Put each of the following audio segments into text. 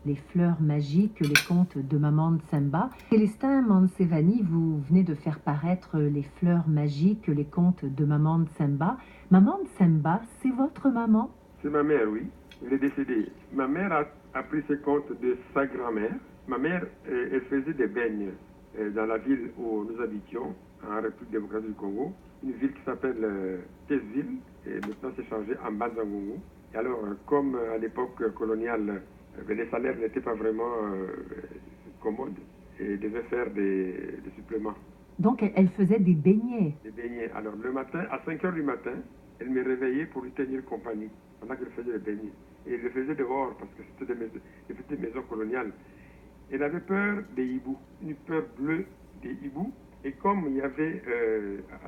Les fleurs magiques, les contes de Maman Nsemba. Célestin Mansevani, vous venez de faire paraître Les fleurs magiques, les contes de Maman Nsemba. Maman Nsemba, c'est votre maman? C'est ma mère, oui. Elle est décédée. Ma mère a pris ses contes de sa grand-mère. Ma mère, elle faisait des beignes dans la ville où nous habitions, en République démocratique du Congo, une ville qui s'appelle Thésville, et maintenant c'est changé en Banzangongo. Et alors, comme à l'époque coloniale, les salaires n'étaient pas vraiment commodes, et devaient faire des suppléments. Donc, elle faisait des beignets. Des beignets. Alors, le matin, à 5 heures du matin, elle me réveillait pour lui tenir compagnie, pendant qu'elle faisait les beignets. Et elle le faisait dehors, parce que c'était des petites maisons coloniales. Elle avait peur des hiboux, une peur bleue des hiboux. Et comme il y avait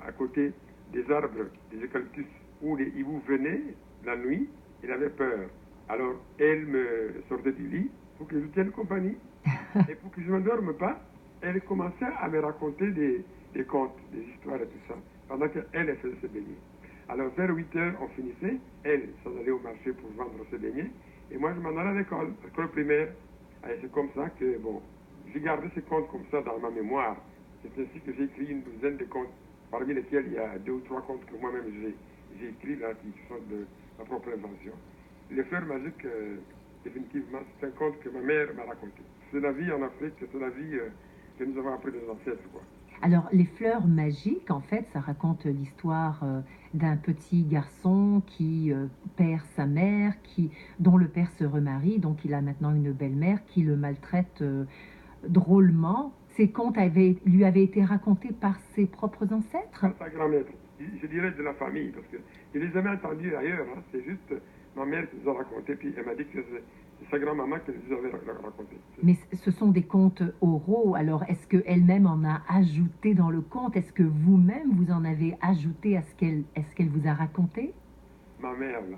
à côté des arbres, des eucalyptus, où les hiboux venaient la nuit, elle avait peur. Alors, elle me sortait du lit pour que je lui tienne compagnie. Et pour que je ne m'endorme pas, elle commençait à me raconter des contes, des histoires et tout ça, pendant qu'elle faisait ses beignets. Alors, vers 8 heures, on finissait. Elle s'en allait au marché pour vendre ses beignets. Et moi, je m'en allais à l'école primaire. Et c'est comme ça que, bon, j'ai gardé ces contes comme ça dans ma mémoire. C'est ainsi que j'ai écrit une douzaine de contes, parmi lesquels il y a 2 ou 3 contes que moi-même j'ai écrits là, qui sont de ma propre invention. Les fleurs magiques, définitivement, c'est un conte que ma mère m'a raconté. C'est la vie en Afrique, c'est la vie que nous avons appris de nos ancêtres, quoi. Alors, les fleurs magiques, en fait, ça raconte l'histoire d'un petit garçon qui perd sa mère, dont le père se remarie, donc il a maintenant une belle-mère qui le maltraite drôlement. Ces contes lui avaient été racontés par ses propres ancêtres? Par sa grand-mère, je dirais de la famille, parce que je les ai jamais entendus ailleurs. Hein. C'est juste ma mère qui les a racontés, puis elle m'a dit que c'est sa grand-maman qui les avait racontés. Mais ce sont des contes oraux, alors est-ce qu'elle-même en a ajouté dans le conte? Est-ce que vous-même, vous en avez ajouté à ce qu'elle vous a raconté? Ma mère, là,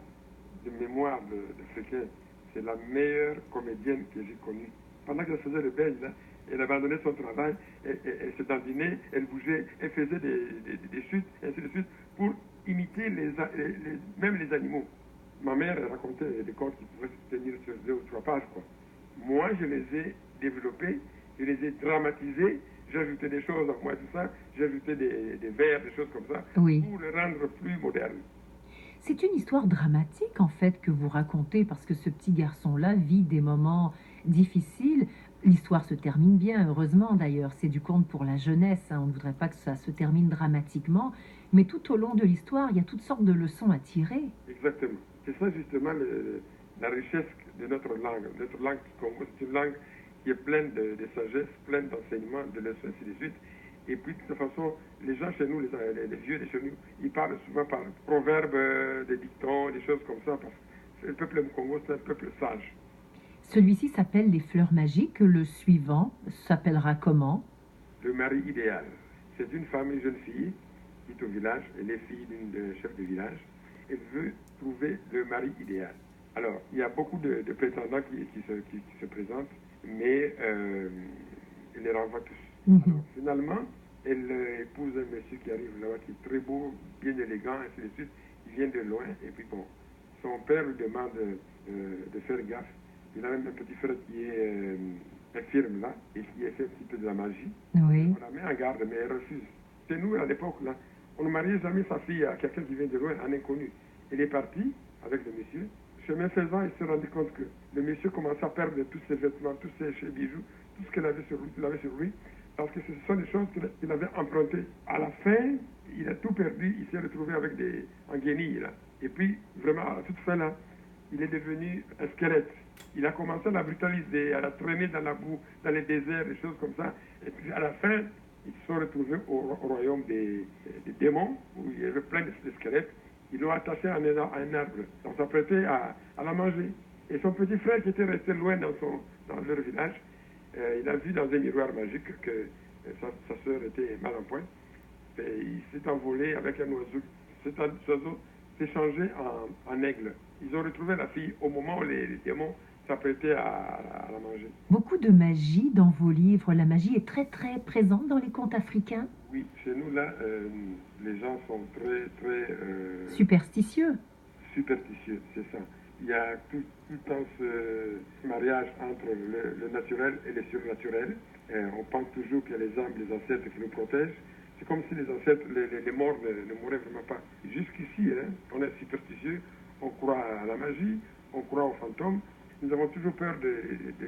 de mémoire d'Africain, c'est la meilleure comédienne que j'ai connue. Pendant qu'elle faisait le beigne, là, elle abandonnait son travail, elle se dandinait, elle bougeait, elle faisait des chutes, et ainsi de suite, pour imiter même les animaux. Ma mère elle racontait des contes qui pouvaient se tenir sur 2 ou 3 pages, quoi. Moi, je les ai développés, je les ai dramatisés, j'ai ajouté des choses en moi, tout ça, j'ai ajouté des vers, des choses comme ça, Oui. pour le rendre plus moderne. C'est une histoire dramatique, en fait, que vous racontez, parce que ce petit garçon-là vit des moments difficiles. L'histoire se termine bien, heureusement d'ailleurs. C'est du conte pour la jeunesse, hein. On ne voudrait pas que ça se termine dramatiquement. Mais tout au long de l'histoire, il y a toutes sortes de leçons à tirer. Exactement. C'est ça justement la richesse de notre langue. Notre langue Congo, c'est une langue qui est pleine de sagesse, pleine d'enseignements, de leçons, ainsi de suite. Et puis, de toute façon, les gens chez nous, les vieux de chez nous, ils parlent souvent par proverbes, des dictons, des choses comme ça, parce que le peuple Congo, c'est un peuple sage. Celui-ci s'appelle Les Fleurs Magiques. Le suivant s'appellera comment? Le mari idéal. C'est une femme, une jeune fille, qui est au village, elle est fille d'une chef de village. Elle veut trouver le mari idéal. Alors, il y a beaucoup de prétendants qui se présentent, mais elle les renvoie tous. Alors, finalement, elle épouse un monsieur qui arrive là-bas, qui est très beau, bien élégant, ainsi de suite. Il vient de loin, et puis bon, son père lui demande de faire gaffe. Il a même un petit frère qui est infirme là, et qui a fait un petit peu de la magie. Oui. On la met en garde, mais elle refuse. C'est nous, à l'époque, là, on ne mariait jamais sa fille à quelqu'un qui vient de loin, un inconnu. Elle est partie avec le monsieur. Chemin faisant, il s'est rendu compte que le monsieur commençait à perdre tous ses vêtements, tous ses bijoux, tout ce qu'il avait sur lui, parce que ce sont des choses qu'il avait empruntées. À la fin, il a tout perdu, il s'est retrouvé avec en guenilles, là. Et puis, vraiment, à la toute fin, là, il est devenu un squelette. Il a commencé à la brutaliser, à la traîner dans la boue, dans les déserts, des choses comme ça. Et puis, à la fin, ils se sont retrouvés au royaume des démons, où il y avait plein de squelettes. Ils l'ont attaché à un arbre. On s'apprêtait à la manger. Et son petit frère, qui était resté loin dans leur village, il a vu dans un miroir magique que sa sœur était mal en point. Et il s'est envolé avec un oiseau. Cet oiseau s'est changé en aigle. Ils ont retrouvé la fille au moment où les démons s'apprêtaient à la manger. Beaucoup de magie dans vos livres. La magie est très très présente dans les contes africains. Oui, chez nous là, les gens sont très superstitieux. Superstitieux, c'est ça. Il y a tout le temps ce mariage entre le naturel et le surnaturel. On pense toujours qu'il y a les âmes, les ancêtres qui nous protègent. C'est comme si les ancêtres, les morts ne mouraient vraiment pas. Jusqu'ici, hein, on est superstitieux, on croit à la magie, on croit aux fantômes. Nous avons toujours peur de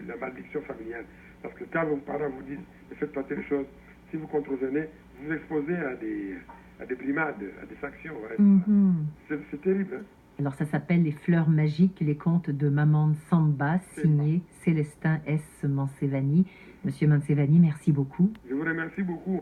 la malédiction familiale. Parce que quand vos parents vous disent ne faites pas telle chose, si vous contrevenez, vous vous exposez à des brimades, à des factions. Ouais. C'est terrible. Hein. Alors ça s'appelle Les Fleurs Magiques, les contes de Maman Samba, signé Célestin S. Mansevani. Monsieur Mansevani, merci beaucoup. Je vous remercie beaucoup.